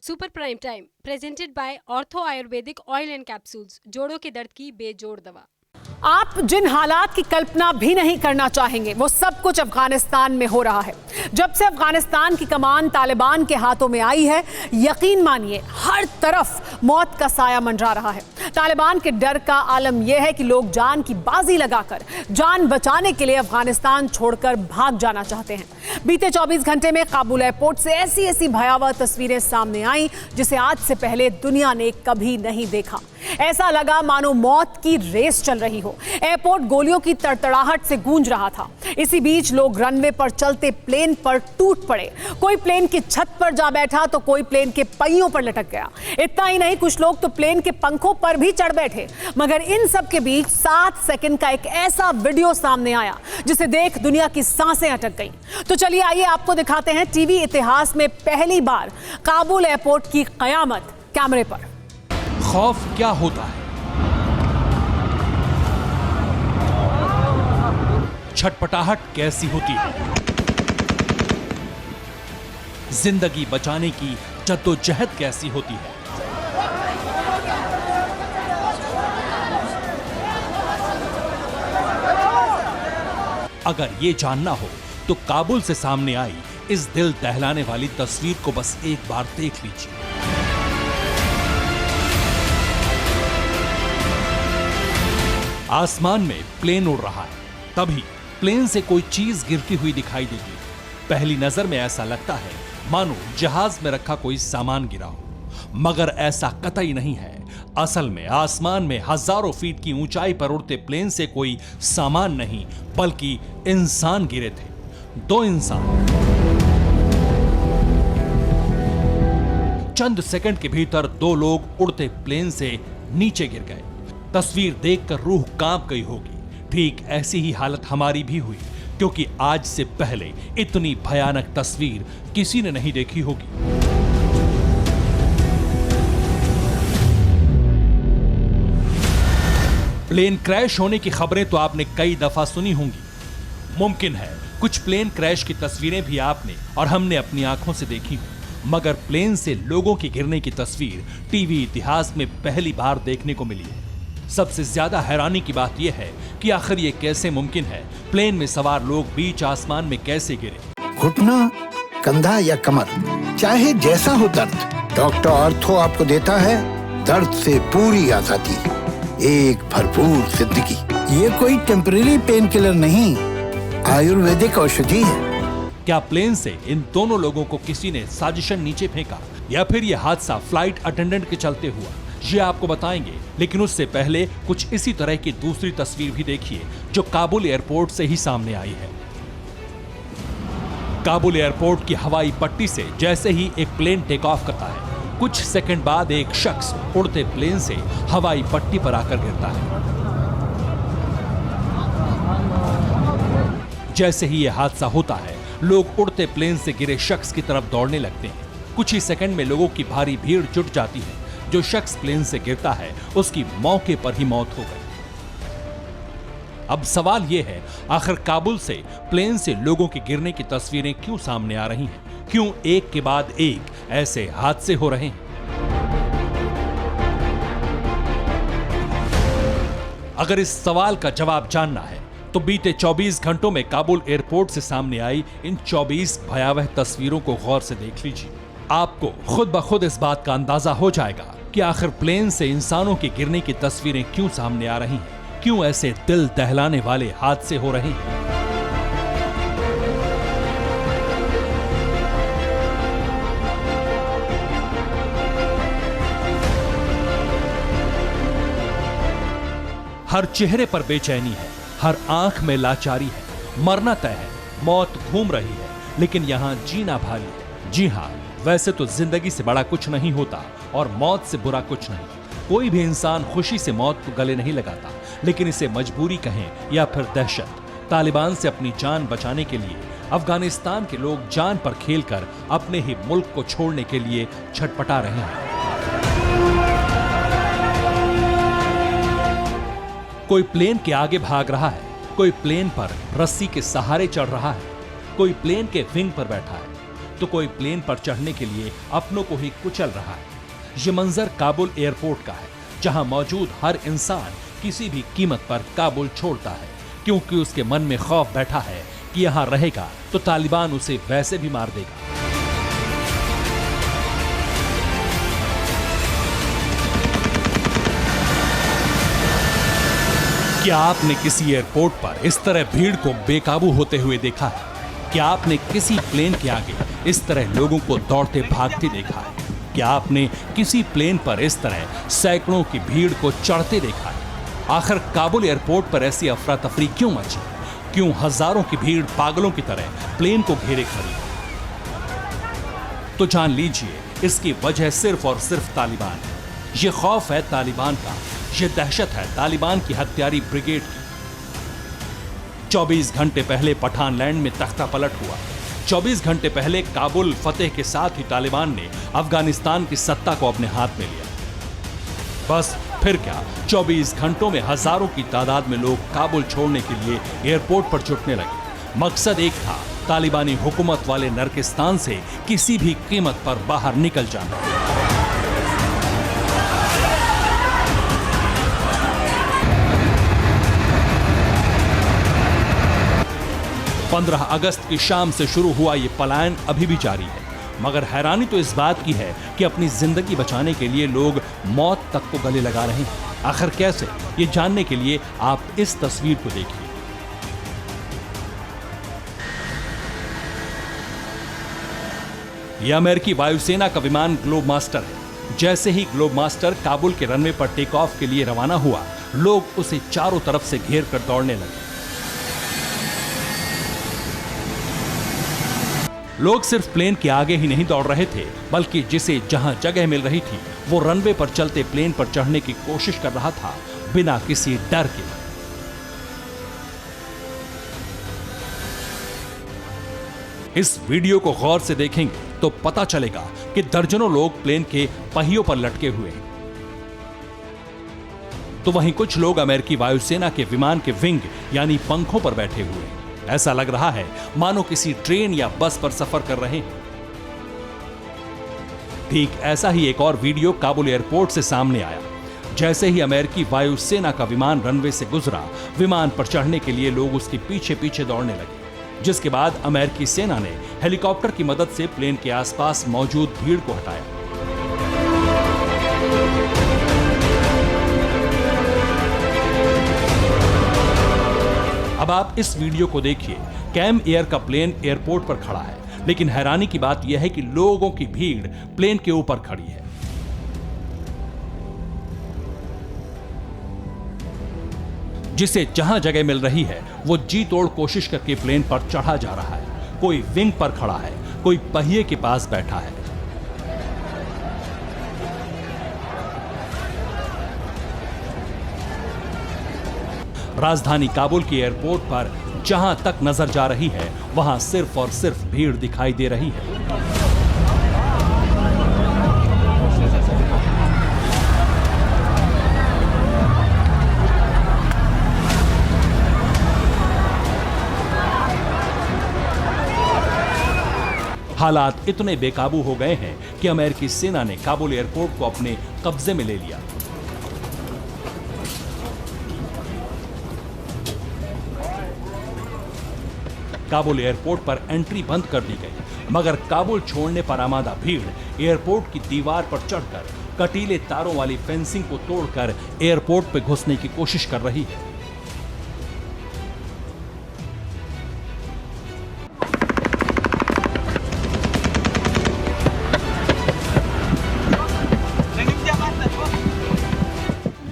Super prime time presented by ortho Ayurvedic oil and capsules, जोड़ों के दर्द की बेजोड़ दवा। आप जिन हालात की कल्पना भी नहीं करना चाहेंगे वो सब कुछ अफगानिस्तान में हो रहा है। जब से अफगानिस्तान की कमान तालिबान के हाथों में आई है, यकीन मानिए हर तरफ मौत का साया मंडरा रहा है। तालिबान के डर का आलम यह है कि लोग जान की बाजी लगाकर जान बचाने के लिए अफगानिस्तान छोड़कर भाग जाना चाहते हैं। बीते 24 घंटे में काबुल एयरपोर्ट से ऐसी भयावह तस्वीरें सामने आई जिसे आज से पहले दुनिया ने कभी नहीं देखा। ऐसा लगा मानो मौत की रेस चल रही हो। एयरपोर्ट गोलियों की तड़तड़ाहट से गूंज रहा था। इसी बीच लोग रनवे पर चलते प्लेन पर टूट पड़े। कोई प्लेन की छत पर जा बैठा तो कोई प्लेन के पहियों पर लटक गया। इतना ही नहीं, कुछ लोग तो प्लेन के पंखों पर भी चढ़ बैठे। मगर इन सब के बीच 7 सेकंड का एक ऐसा वीडियो सामने आया जिसे देख दुनिया की सांसें अटक गईं। तो चलिए आइए आपको दिखाते हैं टीवी इतिहास में पहली बार काबुल एयरपोर्ट की कयामत कैमरे पर। खौफ क्या होता है, छटपटाहट कैसी होती है, जिंदगी बचाने की जद्दोजहद कैसी होती है। अगर ये जानना हो तो काबुल से सामने आई इस दिल दहलाने वाली तस्वीर को बस एक बार देख लीजिए। आसमान में प्लेन उड़ रहा है, तभी प्लेन से कोई चीज गिरती हुई दिखाई देती है। पहली नजर में ऐसा लगता है मानो जहाज में रखा कोई सामान गिरा हो, मगर ऐसा कतई नहीं है। असल में आसमान में हजारों फीट की ऊंचाई पर उड़ते प्लेन से कोई सामान नहीं बल्कि इंसान गिरे थे। 2 इंसान चंद सेकंड के भीतर 2 लोग उड़ते प्लेन से नीचे गिर गए। तस्वीर देखकर रूह कांप गई होगी। ठीक ऐसी ही हालत हमारी भी हुई, क्योंकि आज से पहले इतनी भयानक तस्वीर किसी ने नहीं देखी होगी। प्लेन क्रैश होने की खबरें तो आपने कई दफा सुनी होंगी। मुमकिन है कुछ प्लेन क्रैश की तस्वीरें भी आपने और हमने अपनी आंखों से देखी हो, मगर प्लेन से लोगों की गिरने की तस्वीर टीवी इतिहास में पहली बार देखने को मिली है। सबसे ज्यादा हैरानी की बात यह है कि आखिर ये कैसे मुमकिन है। प्लेन में सवार लोग बीच आसमान में कैसे गिरे। घुटना, कंधा या कमर, चाहे जैसा हो दर्द, डॉक्टर ऑर्थो आपको देता है दर्द से पूरी आजादी, एक भरपूर जिंदगी। ये कोई टेम्परेरी पेन किलर नहीं, आयुर्वेदिक औषधि है। क्या प्लेन से इन दोनों लोगों को किसी ने साजिशन नीचे फेंका या फिर यह हादसा फ्लाइट अटेंडेंट के चलते हुआ, ये आपको बताएंगे। लेकिन उससे पहले कुछ इसी तरह की दूसरी तस्वीर भी देखिए जो काबुल एयरपोर्ट से ही सामने आई है। काबुल एयरपोर्ट की हवाई पट्टी से जैसे ही एक प्लेन टेक ऑफ करता है, कुछ सेकंड बाद एक शख्स उड़ते प्लेन से हवाई पट्टी पर आकर गिरता है। जैसे ही यह हादसा होता है, लोग उड़ते प्लेन से गिरे शख्स की तरफ दौड़ने लगते हैं। कुछ ही सेकंड में लोगों की भारी भीड़ जुट जाती है। जो शख्स प्लेन से गिरता है उसकी मौके पर ही मौत हो गई। अब सवाल यह है, आखिर काबुल से प्लेन से लोगों के गिरने की तस्वीरें क्यों सामने आ रही हैं? क्यों एक के बाद एक ऐसे हादसे हो रहे हैं? अगर इस सवाल का जवाब जानना है तो बीते 24 घंटों में काबुल एयरपोर्ट से सामने आई इन 24 भयावह तस्वीरों को गौर से देख लीजिए। आपको खुद ब खुद इस बात का अंदाजा हो जाएगा कि आखिर प्लेन से इंसानों के गिरने की तस्वीरें क्यों सामने आ रही हैं, क्यों ऐसे दिल दहलाने वाले हादसे हो रहे हैं। हर चेहरे पर बेचैनी है, हर आंख में लाचारी है। मरना तय है, मौत घूम रही है, लेकिन यहां जीना भारी है। जी हां, वैसे तो जिंदगी से बड़ा कुछ नहीं होता और मौत से बुरा कुछ नहीं। कोई भी इंसान खुशी से मौत को गले नहीं लगाता, लेकिन इसे मजबूरी कहें या फिर दहशत, तालिबान से अपनी जान बचाने के लिए अफगानिस्तान के लोग जान पर खेलकर अपने ही मुल्क को छोड़ने के लिए छटपटा रहे हैं। कोई प्लेन के आगे भाग रहा है, कोई प्लेन पर रस्सी के सहारे चढ़ रहा है, कोई प्लेन के विंग पर बैठा है, तो कोई प्लेन पर चढ़ने के लिए अपनों को ही कुचल रहा है। ये मंजर काबुल एयरपोर्ट का है, जहां मौजूद हर इंसान किसी भी कीमत पर काबुल छोड़ता है, क्योंकि उसके मन में खौफ बैठा है कि यहां रहेगा तो तालिबान उसे वैसे भी मार देगा। क्या आपने किसी एयरपोर्ट पर इस तरह भीड़ को बेकाबू होते हुए देखा है? क्या आपने किसी प्लेन के आगे इस तरह लोगों को दौड़ते भागते देखा है? क्या आपने किसी प्लेन पर इस तरह सैकड़ों की भीड़ को चढ़ते देखा है? आखिर काबुल एयरपोर्ट पर ऐसी अफरा तफरी क्यों मची? क्यों हजारों की भीड़ पागलों की तरह प्लेन को घेरे खड़ी? तो जान लीजिए, इसकी वजह सिर्फ और सिर्फ तालिबान है। ये खौफ है तालिबान का, ये दहशत है तालिबान की हत्यारी ब्रिगेड की। 24 घंटे पहले पठान लैंड में तख्ता पलट हुआ। 24 घंटे पहले काबुल फतेह के साथ ही तालिबान ने अफगानिस्तान की सत्ता को अपने हाथ में लिया। बस फिर क्या, 24 घंटों में हजारों की तादाद में लोग काबुल छोड़ने के लिए एयरपोर्ट पर जुटने लगे। मकसद एक था, तालिबानी हुकूमत वाले नरकिस्तान से किसी भी कीमत पर बाहर निकल जाना। 15 अगस्त की शाम से शुरू हुआ ये पलायन अभी भी जारी है, मगर हैरानी तो इस बात की है कि अपनी जिंदगी बचाने के लिए लोग मौत तक को गले लगा रहे हैं। आखिर कैसे, ये जानने के लिए आप इस तस्वीर को देखिए। यह अमेरिकी वायुसेना का विमान ग्लोब मास्टर है। जैसे ही ग्लोब मास्टर काबुल के रनवे पर टेक ऑफ के लिए रवाना हुआ, लोग उसे चारों तरफ से घेर कर दौड़ने लगे। लोग सिर्फ प्लेन के आगे ही नहीं दौड़ रहे थे, बल्कि जिसे जहां जगह मिल रही थी वो रनवे पर चलते प्लेन पर चढ़ने की कोशिश कर रहा था, बिना किसी डर के। इस वीडियो को गौर से देखेंगे तो पता चलेगा कि दर्जनों लोग प्लेन के पहियों पर लटके हुए हैं, तो वहीं कुछ लोग अमेरिकी वायुसेना के विमान के विंग यानी पंखों पर बैठे हुए हैं। ऐसा लग रहा है मानो किसी ट्रेन या बस पर सफर कर रहे हैं। ठीक ऐसा ही एक और वीडियो काबुल एयरपोर्ट से सामने आया। जैसे ही अमेरिकी वायुसेना का विमान रनवे से गुजरा, विमान पर चढ़ने के लिए लोग उसके पीछे पीछे दौड़ने लगे, जिसके बाद अमेरिकी सेना ने हेलीकॉप्टर की मदद से प्लेन के आसपास मौजूद भीड़ को हटाया। अब आप इस वीडियो को देखिए। कैम एयर का प्लेन एयरपोर्ट पर खड़ा है, लेकिन हैरानी की बात यह है कि लोगों की भीड़ प्लेन के ऊपर खड़ी है। जिसे जहां जगह मिल रही है वो जी तोड़ कोशिश करके प्लेन पर चढ़ा जा रहा है। कोई विंग पर खड़ा है, कोई पहिए के पास बैठा है। राजधानी काबुल की एयरपोर्ट पर जहां तक नजर जा रही है, वहां सिर्फ और सिर्फ भीड़ दिखाई दे रही है। हालात इतने बेकाबू हो गए हैं कि अमेरिकी सेना ने काबुल एयरपोर्ट को अपने कब्जे में ले लिया। काबुल एयरपोर्ट पर एंट्री बंद कर दी गई, मगर काबुल छोड़ने पर आमादा भीड़ एयरपोर्ट की दीवार पर चढ़कर कटीले तारों वाली फेंसिंग को तोड़कर एयरपोर्ट पर घुसने की कोशिश कर रही है।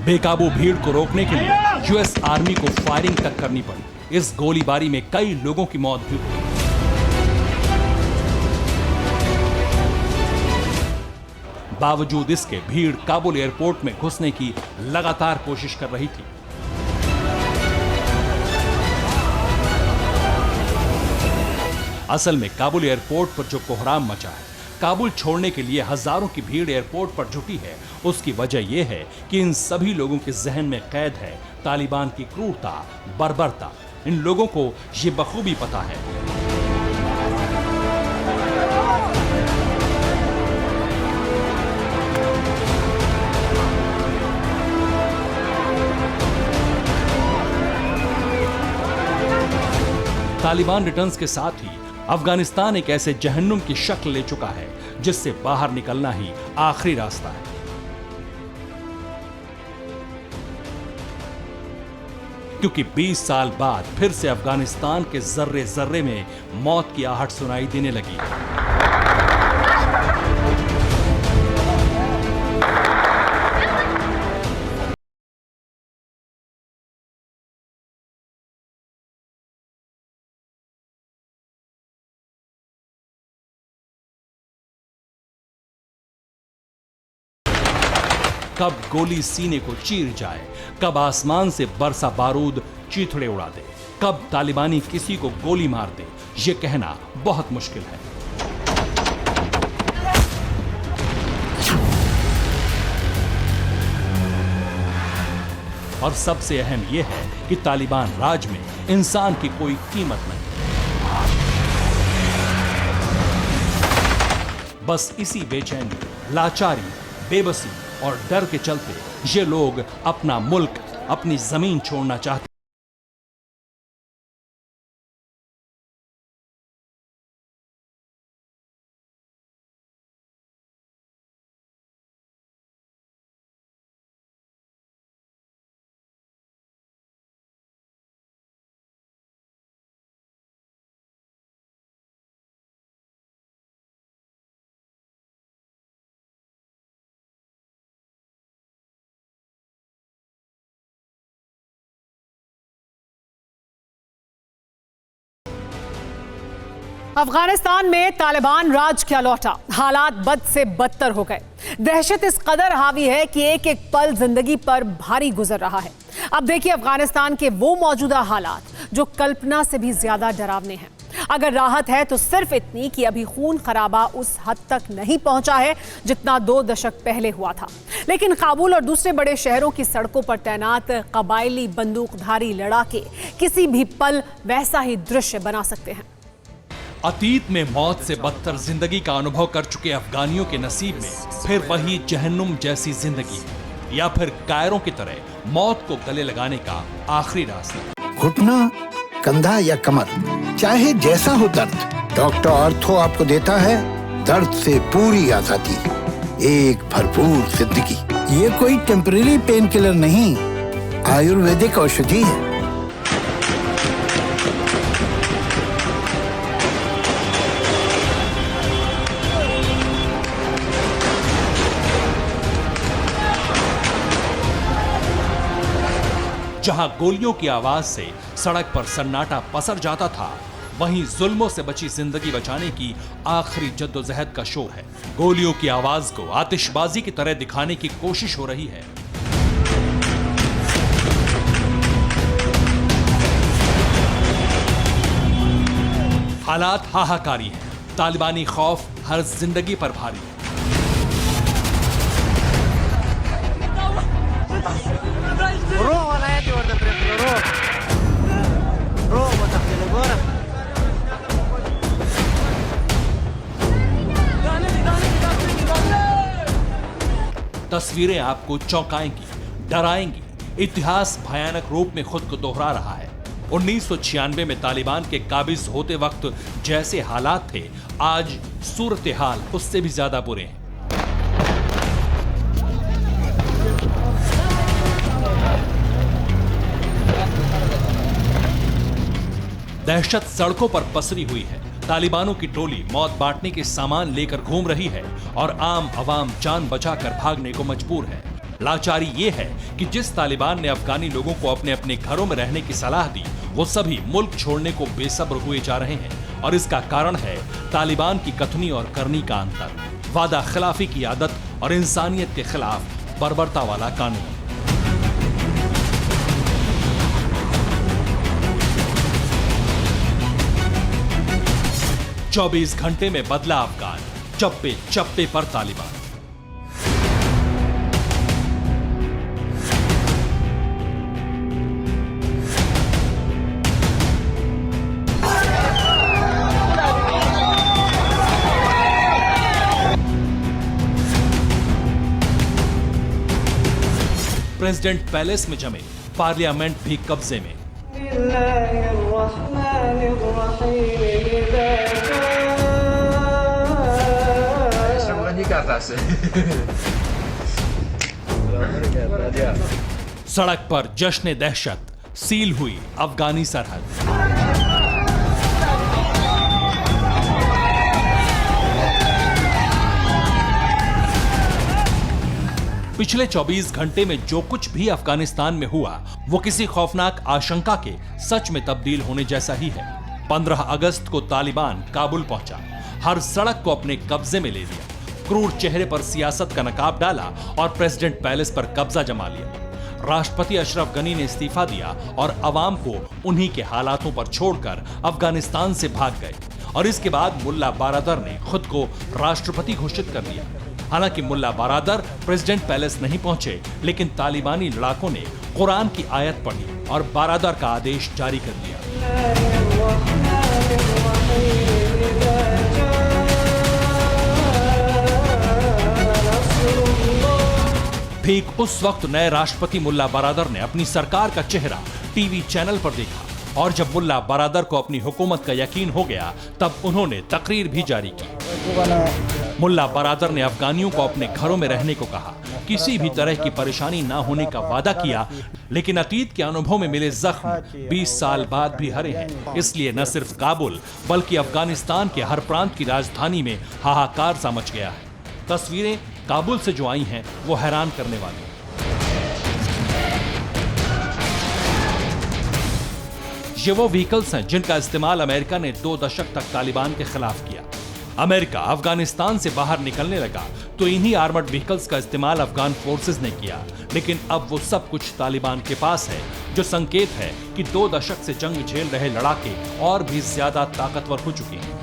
बेकाबू भीड़ को रोकने के लिए यूएस आर्मी को फायरिंग तक करनी पड़ी। इस गोलीबारी में कई लोगों की मौत भी हुई। बावजूद इसके भीड़ काबुल एयरपोर्ट में घुसने की लगातार कोशिश कर रही थी। असल में काबुल एयरपोर्ट पर जो कोहराम मचा है, काबुल छोड़ने के लिए हजारों की भीड़ एयरपोर्ट पर जुटी है, उसकी वजह यह है कि इन सभी लोगों के जहन में कैद है तालिबान की क्रूरता, बर्बरता। इन लोगों को यह बखूबी पता है तालिबान रिटर्न्स के साथ ही अफगानिस्तान एक ऐसे जहन्नुम की शक्ल ले चुका है जिससे बाहर निकलना ही आखिरी रास्ता है। क्योंकि 20 साल बाद फिर से अफगानिस्तान के जर्रे जर्रे में मौत की आहट सुनाई देने लगी। कब गोली सीने को चीर जाए, कब आसमान से बरसा बारूद चीथड़े उड़ा दे, कब तालिबानी किसी को गोली मार दे, ये कहना बहुत मुश्किल है। और सबसे अहम यह है कि तालिबान राज में इंसान की कोई कीमत नहीं। बस इसी बेचैनी, लाचारी, बेबसी और डर के चलते ये लोग अपना मुल्क, अपनी जमीन छोड़ना चाहते। अफगानिस्तान में तालिबान राज क्या लौटा, हालात बद से बदतर हो गए। दहशत इस कदर हावी है कि एक एक पल जिंदगी पर भारी गुजर रहा है। अब देखिए अफगानिस्तान के वो मौजूदा हालात जो कल्पना से भी ज्यादा डरावने हैं। अगर राहत है तो सिर्फ इतनी कि अभी खून खराबा उस हद तक नहीं पहुंचा है जितना 2 दशक पहले हुआ था, लेकिन काबुल और दूसरे बड़े शहरों की सड़कों पर तैनात कबायली बंदूकधारी लड़ाके किसी भी पल वैसा ही दृश्य बना सकते हैं। अतीत में मौत से बदतर जिंदगी का अनुभव कर चुके अफगानियों के नसीब में फिर वही जहन्नुम जैसी जिंदगी है, या फिर कायरों की तरह मौत को गले लगाने का आखिरी रास्ता। घुटना, कंधा या कमर, चाहे जैसा हो दर्द, डॉक्टर ऑर्थो आपको देता है दर्द से पूरी आजादी, एक भरपूर जिंदगी। ये कोई टेम्परेरी पेन किलर नहीं, आयुर्वेदिक औषधि है। जहां गोलियों की आवाज से सड़क पर सन्नाटा पसर जाता था, वहीं जुल्मों से बची जिंदगी बचाने की आखिरी जद्दोजहद का शोर है। गोलियों की आवाज को आतिशबाजी की तरह दिखाने की कोशिश हो रही है। हालात हाहाकारी हैं, तालिबानी खौफ हर जिंदगी पर भारी है। तस्वीरें आपको चौंकाएंगी, डराएंगी। इतिहास भयानक रूप में खुद को दोहरा रहा है। 1996 में तालिबान के काबिज होते वक्त जैसे हालात थे, आज सूरत हाल उससे भी ज्यादा बुरे हैं। दहशत सड़कों पर पसरी हुई है। तालिबानों की टोली मौत बांटने के सामान लेकर घूम रही है और आम आवाम जान बचाकर भागने को मजबूर है। लाचारी ये है कि जिस तालिबान ने अफगानी लोगों को अपने अपने घरों में रहने की सलाह दी, वो सभी मुल्क छोड़ने को बेसब्र हुए जा रहे हैं। और इसका कारण है तालिबान की कथनी और करनी का अंतर, वादा खिलाफी की आदत और इंसानियत के खिलाफ बर्बरता वाला कानून। चौबीस घंटे में बदला अफगान, चप्पे चप्पे पर तालिबान। प्रेसिडेंट पैलेस में जमे, पार्लियामेंट भी कब्जे में। kata saya. सड़क पर जश्न दहशत, सील हुई अफगानी सरहद। पिछले 24 घंटे में जो कुछ भी अफगानिस्तान में हुआ वो किसी खौफनाक आशंका के सच में तब्दील होने जैसा ही है। 15 अगस्त को तालिबान काबुल पहुंचा, हर सड़क को अपने कब्जे में ले लिया, क्रूर चेहरे पर सियासत का नकाब डाला और प्रेसिडेंट पैलेस पर कब्जा जमा लिया। राष्ट्रपति अशरफ गनी ने इस्तीफा दिया और अवाम को उन्हीं के हालातों पर छोड़कर अफगानिस्तान से भाग गए। और इसके बाद मुल्ला बारादर ने खुद को राष्ट्रपति घोषित कर लिया। हालांकि मुल्ला बारादर प्रेसिडेंट पैलेस नहीं पहुंचे, लेकिन तालिबानी लड़ाकों ने कुरान की आयत पढ़ी और बारादर का आदेश जारी कर दिया। ठीक उस वक्त नए राष्ट्रपति मुल्ला बारादर ने अपनी सरकार का चेहरा टीवी चैनल पर देखा और जब मुल्ला बारादर को अपनी हुकूमत का यकीन हो गया तब उन्होंने तकरीर भी जारी की। मुल्ला बारादर ने अफगानियों को अपने घरों में रहने को कहा, किसी भी तरह की परेशानी ना होने का वादा किया, लेकिन अतीत के अनुभव में मिले जख्म 20 साल बाद भी हरे हैं। इसलिए न सिर्फ काबुल बल्कि अफगानिस्तान के हर प्रांत की राजधानी में हाहाकार सा मच गया है। तस्वीरें काबुल से जो आई हैं वो हैरान करने वाली हैं। ये वो व्हीकल्स हैं जिनका इस्तेमाल अमेरिका ने 2 दशक तक तालिबान के खिलाफ किया। अमेरिका अफगानिस्तान से बाहर निकलने लगा तो इन्हीं आर्मर्ड व्हीकल्स का इस्तेमाल अफगान फोर्सेस ने किया, लेकिन अब वो सब कुछ तालिबान के पास है, जो संकेत है कि 2 दशक से जंग झेल रहे लड़ाके और भी ज्यादा ताकतवर हो चुके हैं।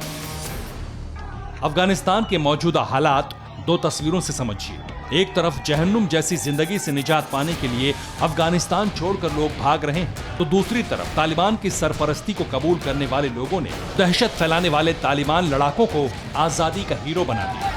अफगानिस्तान के मौजूदा हालात 2 तस्वीरों से समझिए। एक तरफ जहन्नुम जैसी जिंदगी से निजात पाने के लिए अफगानिस्तान छोड़कर लोग भाग रहे हैं, तो दूसरी तरफ तालिबान की सरपरस्ती को कबूल करने वाले लोगों ने दहशत फैलाने वाले तालिबान लड़ाकों को आजादी का हीरो बना दिया।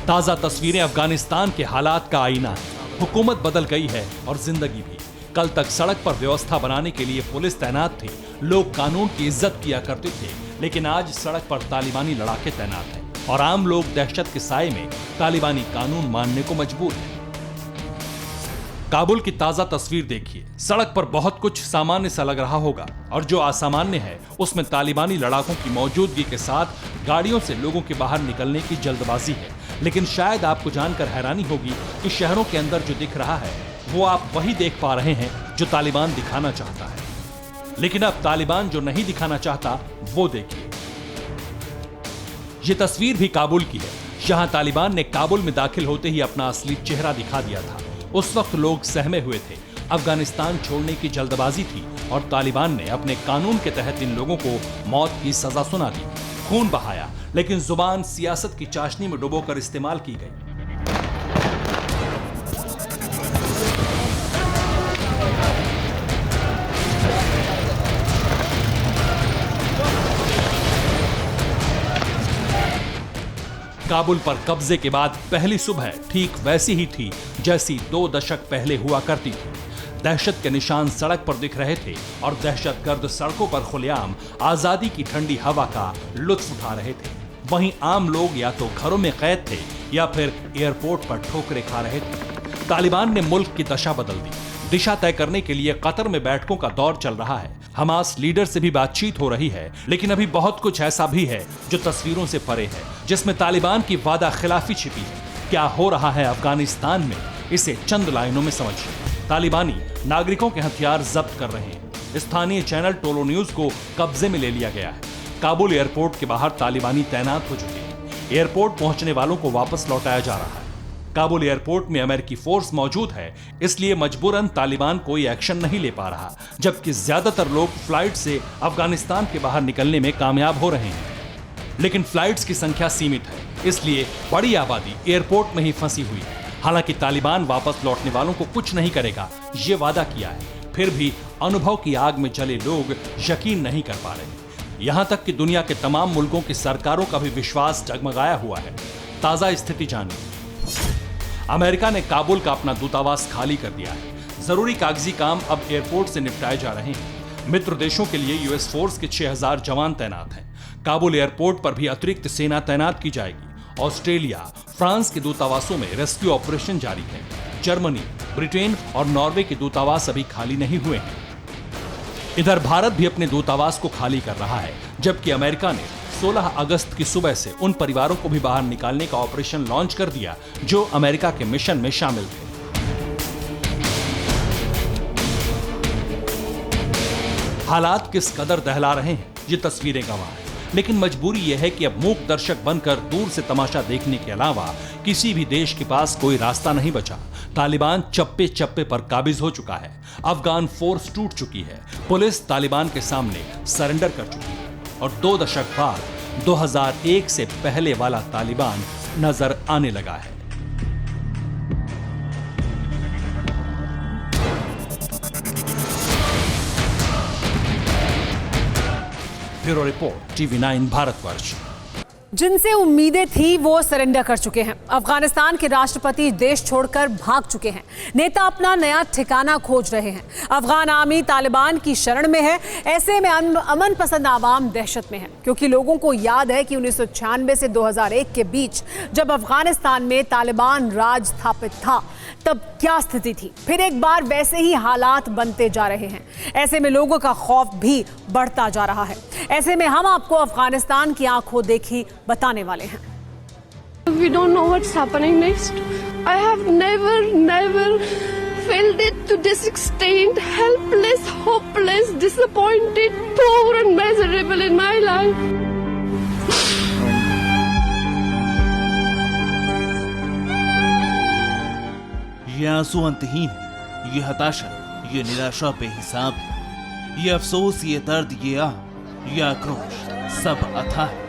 ताजा तस्वीरें अफगानिस्तान के हालात का आईना है। हुकूमत बदल गई है और जिंदगी भी। कल तक सड़क पर व्यवस्था बनाने के लिए पुलिस तैनात थी, लोग कानून की इज्जत किया करते थे, लेकिन आज सड़क पर तालिबानी लड़ाके तैनात हैं और आम लोग दहशत के साए में तालिबानी कानून मानने को मजबूर हैं। काबुल की ताजा तस्वीर देखिए। सड़क पर बहुत कुछ सामान्य सा लग रहा होगा और जो असामान्य है उसमें तालिबानी लड़ाकों की मौजूदगी के साथ गाड़ियों से लोगों के बाहर निकलने की जल्दबाजी है। लेकिन शायद आपको जानकर हैरानी होगी कि शहरों के अंदर जो दिख रहा है वो आप वही देख पा रहे हैं जो तालिबान दिखाना चाहता है। लेकिन अब तालिबान जो नहीं दिखाना चाहता वो देखिए। ये तस्वीर भी काबुल की है, जहां तालिबान ने काबुल में दाखिल होते ही अपना असली चेहरा दिखा दिया था। उस वक्त लोग सहमे हुए थे, अफगानिस्तान छोड़ने की जल्दबाजी थी और तालिबान ने अपने कानून के तहत इन लोगों को मौत की सजा सुना दी। खून बहाया, लेकिन जुबान सियासत की चाशनी में डुबोकर इस्तेमाल की गई। काबुल पर कब्जे के बाद पहली सुबह ठीक वैसी ही थी जैसी 2 दशक पहले हुआ करती थी। दहशत के निशान सड़क पर दिख रहे थे और दहशतगर्द सड़कों पर खुलेआम आजादी की ठंडी हवा का लुत्फ उठा रहे थे। वहीं आम लोग या तो घरों में कैद थे या फिर एयरपोर्ट पर ठोकरें खा रहे थे। तालिबान ने मुल्क की दशा बदल दी। दिशा तय करने के लिए कतर में बैठकों का दौर चल रहा है। हमास लीडर से भी बातचीत हो रही है, लेकिन अभी बहुत कुछ ऐसा भी है जो तस्वीरों से परे है, जिसमें तालिबान की वादा खिलाफी छिपी है। क्या हो रहा है अफगानिस्तान में, इसे चंद लाइनों में समझिए। तालिबानी नागरिकों के हथियार जब्त कर रहे हैं। स्थानीय चैनल टोलो न्यूज को कब्जे में ले लिया गया है। काबुल एयरपोर्ट के बाहर तालिबानी तैनात हो चुके हैं। एयरपोर्ट पहुंचने वालों को वापस लौटाया जा रहा है। काबुल एयरपोर्ट में अमेरिकी फोर्स मौजूद है, इसलिए मजबूरन तालिबान कोई एक्शन नहीं ले पा रहा, जबकि ज्यादातर लोग फ्लाइट से अफगानिस्तान के बाहर निकलने में कामयाब हो रहे हैं। लेकिन फ्लाइट्स की संख्या सीमित है, इसलिए बड़ी आबादी एयरपोर्ट में ही फंसी हुई है। हालांकि तालिबान वापस लौटने वालों को कुछ नहीं करेगा, ये वादा किया है, फिर भी अनुभव की आग में जले लोग यकीन नहीं कर पा रहे। यहां तक कि दुनिया के तमाम मुल्कों की सरकारों का भी विश्वास डगमगाया हुआ है। ताजा स्थिति जानिए। अमेरिका ने काबुल का अपना दूतावास खाली कर दिया है। जरूरी कागजी काम अब एयरपोर्ट से निपटाए जा रहे हैं। मित्र देशों के लिए यूएस फोर्स के 6000 जवान तैनात हैं। काबुल एयरपोर्ट पर भी अतिरिक्त सेना तैनात की जाएगी। ऑस्ट्रेलिया, फ्रांस के दूतावासों में रेस्क्यू ऑपरेशन जारी है। जर्मनी, ब्रिटेन और नॉर्वे के दूतावास अभी खाली नहीं हुए हैं। इधर भारत भी अपने दूतावास को खाली कर रहा है, जबकि अमेरिका ने 16 अगस्त की सुबह से उन परिवारों को भी बाहर निकालने का ऑपरेशन लॉन्च कर दिया जो अमेरिका के मिशन में शामिल थे। हालात किस कदर दहला रहे हैं ये तस्वीरें गवाह हैं, लेकिन मजबूरी यह है कि अब मूक दर्शक बनकर दूर से तमाशा देखने के अलावा किसी भी देश के पास कोई रास्ता नहीं बचा। तालिबान चप्पे चप्पे पर काबिज हो चुका है। अफगान फोर्स टूट चुकी है। पुलिस तालिबान के सामने सरेंडर कर चुकी है और 2 दशक बाद 2001 से पहले वाला तालिबान नजर आने लगा है। Bureau report, TV9 Bharatvarsh. जिनसे उम्मीदें थी वो सरेंडर कर चुके हैं। अफगानिस्तान के राष्ट्रपति देश छोड़कर भाग चुके हैं। नेता अपना नया ठिकाना खोज रहे हैं। अफगान आर्मी तालिबान की शरण में है। ऐसे में अमन पसंद आवाम दहशत में है, क्योंकि लोगों को याद है कि 1996 से 2001 के बीच जब अफगानिस्तान में तालिबान राज स्थापित था तब क्या स्थिति थी। फिर एक बार वैसे ही हालात बनते जा रहे हैं। ऐसे में लोगों का खौफ भी बढ़ता जा रहा है। ऐसे में हम आपको अफगानिस्तान की आंखों देखी बताने वाले हैं। We don't know what's happening next. I have never felt it to this extent. Helpless, hopeless, disappointed, poor and miserable in my life. ये आंसू अंतहीन है, ये हताशा, ये निराशा बेहिसाब है, ये अफसोस, ये दर्द, ये आह, ये आक्रोश, सब अथाह है।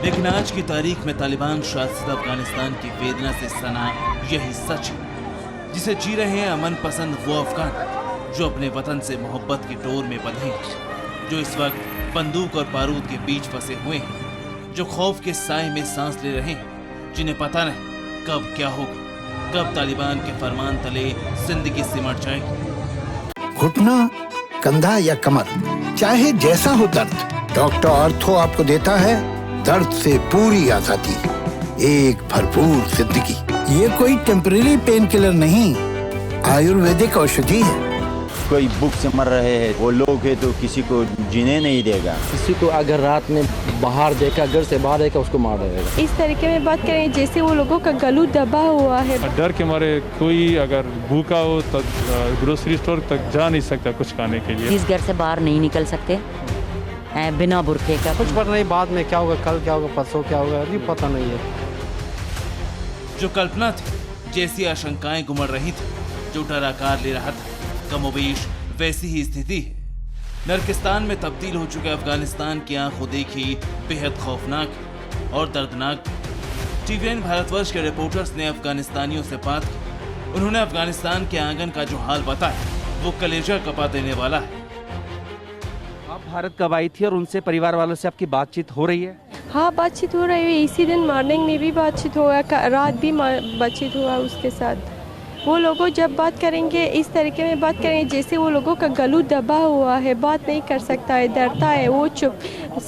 लेकिन आज की तारीख में तालिबान शासित अफगानिस्तान की वेदना से सना यही सच है, जिसे जी रहे हैं अमन पसंद वो अफगान जो अपने वतन से मोहब्बत की डोर में बंधे हैं, जो इस वक्त बंदूक और बारूद के बीच फंसे हुए हैं, जो खौफ के साए में सांस ले रहे हैं, जिन्हें पता नहीं कब क्या होगा, कब तालिबान के फरमान तले जिंदगी सिमट जाएगी। घुटना, कंधा या कमर, चाहे जैसा हो दर्द, डॉक्टर ऑर्थो आपको देता है दर्द से पूरी आजादी, एक भरपूर जिंदगी। ये कोई टेम्परेरी पेन किलर नहीं, आयुर्वेदिक औषधि है। कोई भूख से मर रहे हैं वो लोग है तो किसी को जीने नहीं देगा। किसी को अगर रात में बाहर देखा, घर से बाहर देखा, उसको मार देगा। इस तरीके में बात करें जैसे वो लोगों का गलू दबा हुआ है। डर के मारे कोई अगर भूखा हो तो ग्रोसरी स्टोर तक जा नहीं सकता कुछ खाने के लिए। इस घर से बाहर नहीं निकल सकते बिना बुरके का। कुछ पता नहीं बाद में क्या होगा, कल क्या होगा, परसों क्या होगा, अभी पता नहीं है। जो कल्पना थी, जैसी आशंकाएं गुमर रही थी, जो डर आकार ले रहा था, कमोबेश वैसी ही स्थिति है। नरकिस्तान में तब्दील हो चुके अफगानिस्तान की आंखों देखी बेहद खौफनाक और दर्दनाक। TV9 भारतवर्ष के रिपोर्टर्स ने अफगानिस्तानियों से बात की। उन्होंने अफगानिस्तान के आंगन का जो हाल बताया वो कलेजा कपा देने वाला है। आप भारत कब आई थी और उनसे परिवार वालों से आपकी बातचीत हो रही है? हाँ, बातचीत हो रही है। इसी दिन मॉर्निंग में भी बातचीत हुआ, रात भी बातचीत हुआ उसके साथ। वो लोगों जब बात करेंगे इस तरीके में बात करेंगे जैसे वो लोगों का गलू दबा हुआ है, बात नहीं कर सकता है, डरता है, वो चुप,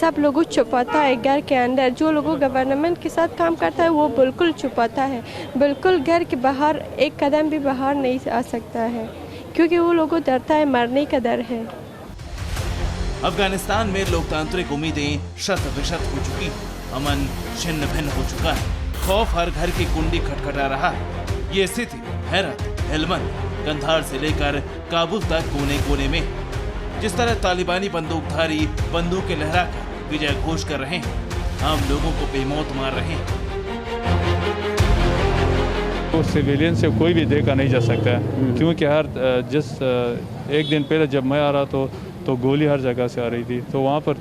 सब लोगों छुपाता है घर के अंदर। जो लोगों गवर्नमेंट के साथ काम करता है वो बिल्कुल छुपाता है, बिल्कुल घर के बाहर एक कदम भी बाहर नहीं आ सकता है, क्योंकि वो लोगों डरता है, मरने का डर है। अफगानिस्तान में लोकतांत्रिक उम्मीदें शत विशत हो चुकी, अमन छिन्न भिन्न हो चुका है, खौफ हर घर की कुंडी खटखटा रहा है। ये स्थिति हेरत, हेलमंद, कंधार से लेकर काबुल तक कोने कोने में। जिस तरह तालिबानी बंदूकधारी बंदूकें लहराकर विजय घोष कर रहे हैं, आम लोगों को बेमौत मार रहे हैं। तो सिविलियन से कोई भी देखा नहीं जा सकता है, क्योंकि हर जिस एक दिन पहले जब मैं आ रहा तो गोली हर जगह से आ रही थी, तो वहाँ पर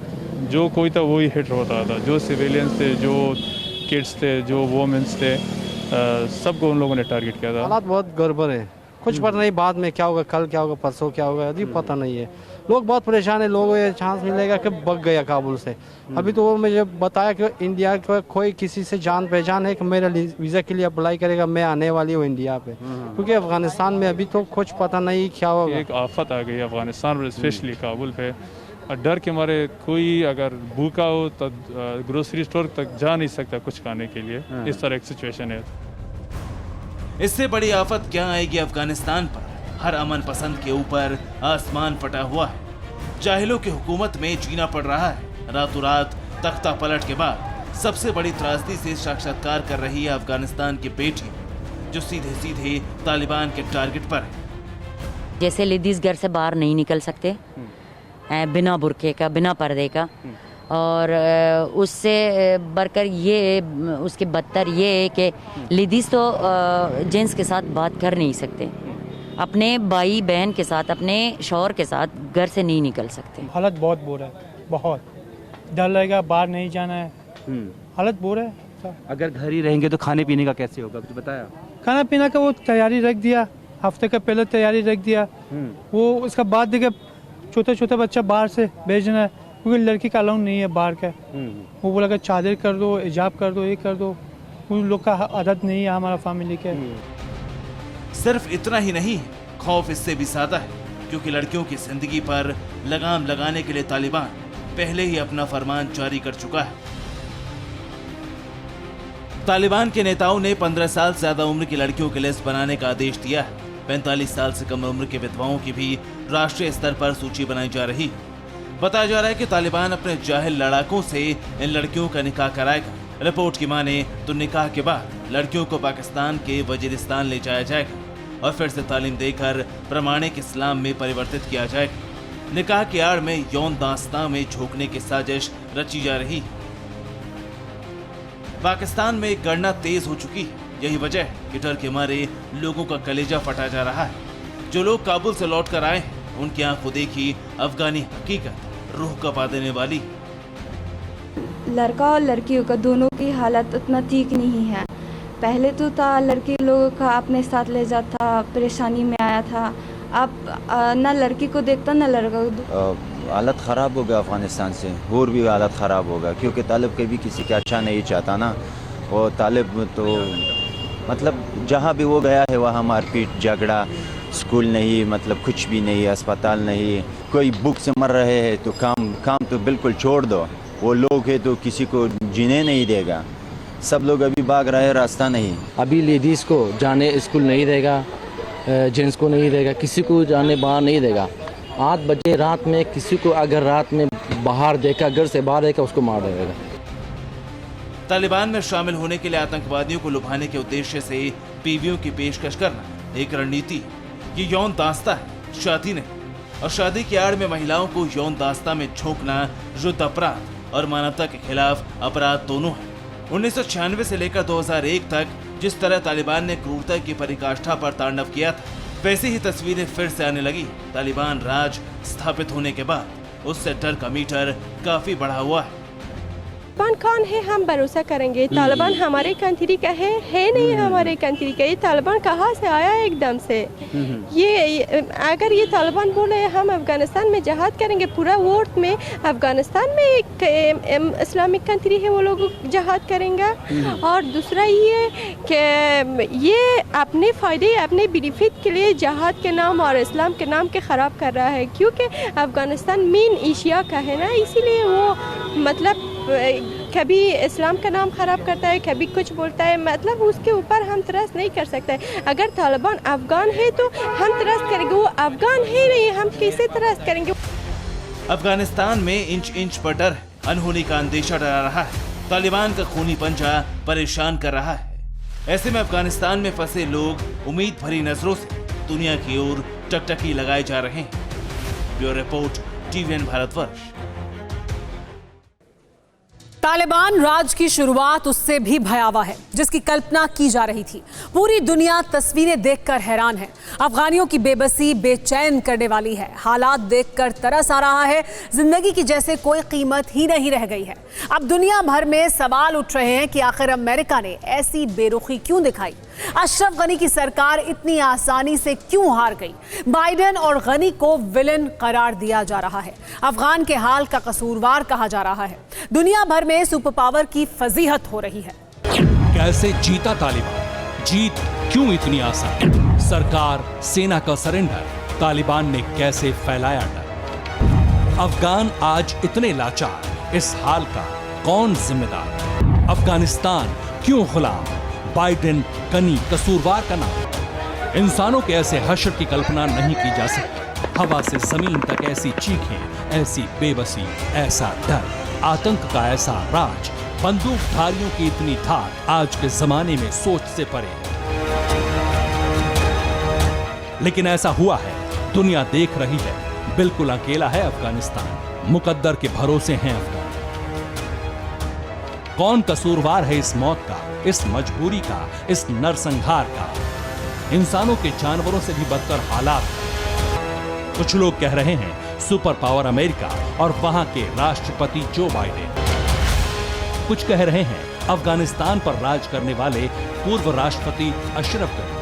जो कोई था वही हिट हो रहा था। जो सिविलियंस थे, जो किड्स थे, जो वोमेंस थे, सबको उन लोगों ने टारगेट किया था। हालात बहुत गड़बड़ है कुछ पता नहीं बाद में क्या होगा, कल क्या होगा, परसों क्या होगा, अभी पता नहीं है। लोग बहुत परेशान है, लोगों को ये चांस मिलेगा कि भाग गया काबुल से। अभी तो वो मुझे बताया कि इंडिया का कोई किसी से जान पहचान है कि मेरा वीज़ा के लिए अप्लाई करेगा, मैं आने वाली हूँ इंडिया पे, क्योंकि अफगानिस्तान में अभी तो कुछ पता नहीं क्या होगा। एक आफत आ गई अफगानिस्तान में, स्पेशली काबुल पे। और डर के मारे कोई अगर भूखा हो तो ग्रोसरी स्टोर तक जा नहीं सकता कुछ खाने के लिए, इस तरह एक सिचुएशन है। इससे बड़ी आफत क्या आएगी अफगानिस्तान पर? हर अमन पसंद के ऊपर आसमान फटा हुआ है। जाहिलों की हुकूमत में जीना पड़ रहा है। रातों रात तख्ता पलट के बाद सबसे बड़ी त्रासदी से साक्षात्कार कर रही है अफगानिस्तान की बेटी, जो सीधे सीधे तालिबान के टारगेट पर है। जैसे लेडीज घर से बाहर नहीं निकल सकते बिना बुरके का, बिना पर्दे का, और उससे बढ़कर ये, उसके बदतर ये है कि लेडीज़ तो जेंट्स के साथ बात कर नहीं सकते, अपने भाई बहन के साथ, अपने शौहर के साथ घर से नहीं निकल सकते। हालत बहुत बुरा है, बहुत डर लगेगा, बाहर नहीं जाना है, हालत बुरा है। अगर घर ही रहेंगे तो खाने पीने का कैसे होगा, कुछ बताया? खाना पीना का वो तैयारी रख दिया, हफ्ते का पहले तैयारी रख दिया। वो उसका बाद देखिए छोटा छोटा बच्चा बाहर से भेजना है, क्योंकि लड़की का अलाउ नहीं है बाहर का। वो बोला कि चादर कर दो, हिजाब कर दो, ये कर दो। उन लोग का आदत नहीं है हमारा फैमिली के। सिर्फ इतना ही नहीं, खौफ इससे भी ज्यादा है, क्योंकि लड़कियों की जिंदगी पर लगाम लगाने के लिए तालिबान पहले ही अपना फरमान जारी कर चुका है। तालिबान के नेताओं ने 15 साल से ज्यादा उम्र की लड़कियों की लिस्ट बनाने का आदेश दिया है। 45 साल से कम उम्र के विधवाओं की भी राष्ट्रीय स्तर पर सूची बनाई जा रही है। बताया जा रहा है कि तालिबान अपने जाहिल लड़ाकों से इन लड़कियों का निकाह कराएगा। रिपोर्ट की माने तो निकाह के बाद लड़कियों को पाकिस्तान के वजीरिस्तान ले जाया जाएगा और फिर से तालीम देकर प्रमाणिक इस्लाम में परिवर्तित किया जाएगा। निकाह की आड़ में यौन दास्तां में झोंकने की साजिश रची जा रही है। पाकिस्तान में गणना तेज हो चुकी है। यही वजह है कि डर के मारे लोगों का कलेजा फटा जा रहा है। जो लोग काबुल से लौट कर आए हैं, उनकी आंखों देखी अफगानी हकीकत रूह कपा देने वाली। लड़का और लड़कियों का दोनों की हालत उतना ठीक नहीं है। पहले तो था लड़की लोगों का अपने साथ ले जाता, परेशानी में आया था। अब ना लड़की को देखता ना लड़का को। हालत ख़राब होगा अफ़गानिस्तान से, और भी हालत ख़राब होगा, क्योंकि तालिब कभी किसी का अच्छा नहीं चाहता ना। और तालिब तो मतलब जहाँ भी वो गया है वहाँ मारपीट झगड़ा, स्कूल नहीं, मतलब कुछ भी नहीं, अस्पताल नहीं, कोई भूख से मर रहे हैं तो काम तो बिल्कुल छोड़ दो। वो लोग है तो किसी को जीने नहीं देगा। सब लोग अभी भाग रहे हैं, रास्ता नहीं। अभी लेडीज़ को जाने स्कूल नहीं देगा, जेंट्स को नहीं देगा, किसी को जाने बाहर नहीं देगा। 8 बजे रात में किसी को अगर रात में बाहर देखा, घर से बाहर देखा, उसको मार देगा। तालिबान में शामिल होने के लिए आतंकवादियों को लुभाने के उद्देश्य से बीवियों की पेशकश करना एक रणनीति। ये यौन दास्ता है, शादी नहीं। और शादी की आड़ में महिलाओं को यौन दास्ता में झोंकना युद्ध अपराध और मानवता के खिलाफ अपराध दोनों है। 1996 से लेकर 2001 तक जिस तरह तालिबान ने क्रूरता की पराकाष्ठा पर तांडव किया था, वैसी ही तस्वीरें फिर से आने लगी। तालिबान राज स्थापित होने के बाद उससे डर का मीटर काफी बढ़ा हुआ है। तालिबान कौन है, हम भरोसा करेंगे? तालिबान हमारे कंट्री का है नहीं हमारे कंट्री का। ये तालिबान कहाँ से आया एकदम से? ये अगर ये तालिबान बोले हम अफगानिस्तान में जहाद करेंगे, पूरा वर्ल्ड में अफगानिस्तान में एक इस्लामिक कंट्री है, वो लोग जहाद करेंगे। और दूसरा ये कि ये अपने फ़ायदे, अपने बेनिफिट के लिए जहाद के नाम और इस्लाम के नाम के ख़राब कर रहा है, क्योंकि अफगानिस्तान मेन एशिया का है ना, इसीलिए वो मतलब कभी इस्लाम का नाम ख़राब करता है, कभी कुछ बोलता है। मतलब उसके ऊपर हम तरस नहीं कर सकते। अगर तालिबान अफगान है तो हम तरस करेंगे, वो अफगान है नहीं, हम कैसे तरस करेंगे? अफगानिस्तान में इंच इंच पर डर, अनहोनी का अंदेशा डरा रहा है। तालिबान का खूनी पंजा परेशान कर रहा है। ऐसे में अफगानिस्तान में फंसे लोग उम्मीद भरी नजरों से दुनिया की ओर टकटकी लगाए जा रहे हैं। Bureau report, TVN Bharatvarsh. Taliban राज की शुरुआत उससे भी भयावह है जिसकी कल्पना की जा रही थी। पूरी दुनिया तस्वीरें देखकर हैरान है। अफगानियों की बेबसी बेचैन करने वाली है। हालात देखकर तरस आ रहा है। जिंदगी की जैसे कोई कीमत ही नहीं रह गई है। अब दुनिया भर में सवाल उठ रहे हैं कि आखिर अमेरिका ने ऐसी बेरुखी क्यों दिखाई। अशरफ गनी की सरकार इतनी आसानी से क्यों हार गई। बाइडेन और गनी को विलन करार दिया जा रहा है। अफगान के हाल का कसूरवार कहा जा रहा है। दुनिया भर में सुपर पावर की फजीहत हो रही है। कैसे जीता तालिबान? जीत क्यों इतनी आसान? सरकार, सेना का सरेंडर, तालिबान ने कैसे फैलाया डर? अफगान आज इतने लाचार, इस हाल का कौन जिम्मेदार? अफगानिस्तान क्यों गुलाम? बाइडेन, गनी, कसूरवार का नाम। इंसानों के ऐसे हश्र की कल्पना नहीं की जा सकती। हवा से जमीन तक ऐसी चीखें, ऐसी बेबसी, ऐसा डर, आतंक का ऐसा राज, बंदूकधारियों की इतनी धाक आज के जमाने में सोच से परे है। लेकिन ऐसा हुआ है, दुनिया देख रही है। बिल्कुल अकेला है अफगानिस्तान। मुकद्दर के भरोसे हैं अफगान। कौन कसूरवार है इस मौत का, इस मजबूरी का, इस नरसंहार का? इंसानों के जानवरों से भी बदतर हालात। कुछ लोग कह रहे हैं सुपर पावर अमेरिका और वहां के राष्ट्रपति जो बाइडेन। कुछ कह रहे हैं अफगानिस्तान पर राज करने वाले पूर्व राष्ट्रपति अशरफ गनी।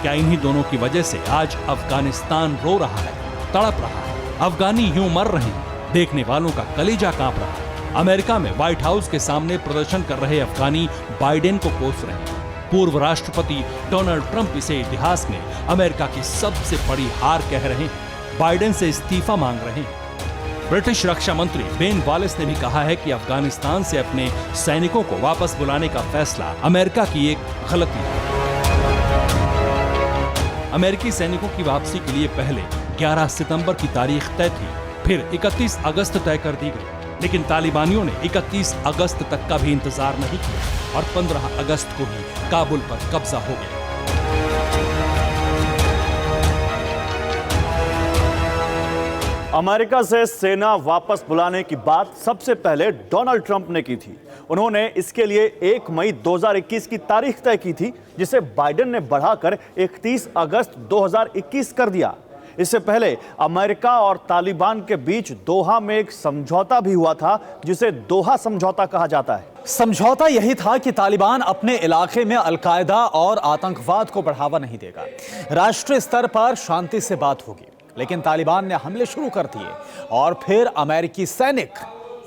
क्या इन्हीं दोनों की वजह से आज अफगानिस्तान रो रहा है, तड़प रहा है? अफगानी यूं मर रहे हैं, देखने वालों का कलेजा कांप रहा है। अमेरिका में व्हाइट हाउस के सामने प्रदर्शन कर रहे अफगानी बाइडेन को कोस रहे हैं। पूर्व राष्ट्रपति डोनाल्ड ट्रंप इसे इतिहास में अमेरिका की सबसे बड़ी हार कह रहे हैं। बाइडेन से इस्तीफा मांग रहे हैं। ब्रिटिश रक्षा मंत्री बेन वॉलेस ने भी कहा है कि अफगानिस्तान से अपने सैनिकों को वापस बुलाने का फैसला अमेरिका की एक गलती है। अमेरिकी सैनिकों की वापसी के लिए पहले 11 सितंबर की तारीख तय थी, फिर 31 अगस्त तय कर दी गई। लेकिन तालिबानियों ने 31 अगस्त तक का भी इंतजार नहीं किया और 15 अगस्त को ही काबुल पर कब्जा हो गया। अमेरिका से सेना वापस बुलाने की बात सबसे पहले डोनाल्ड ट्रंप ने की थी। उन्होंने इसके लिए 1 मई 2021 की तारीख तय की थी, जिसे बाइडेन ने बढ़ाकर 31 अगस्त 2021 कर दिया। इससे पहले अमेरिका और तालिबान के बीच दोहा में एक समझौता भी हुआ था, जिसे दोहा समझौता कहा जाता है। समझौता यही था कि तालिबान अपने इलाके में अलकायदा और आतंकवाद को बढ़ावा नहीं देगा। राष्ट्रीय स्तर पर शांति से बात होगी। लेकिन तालिबान ने हमले शुरू कर दिए और फिर अमेरिकी सैनिक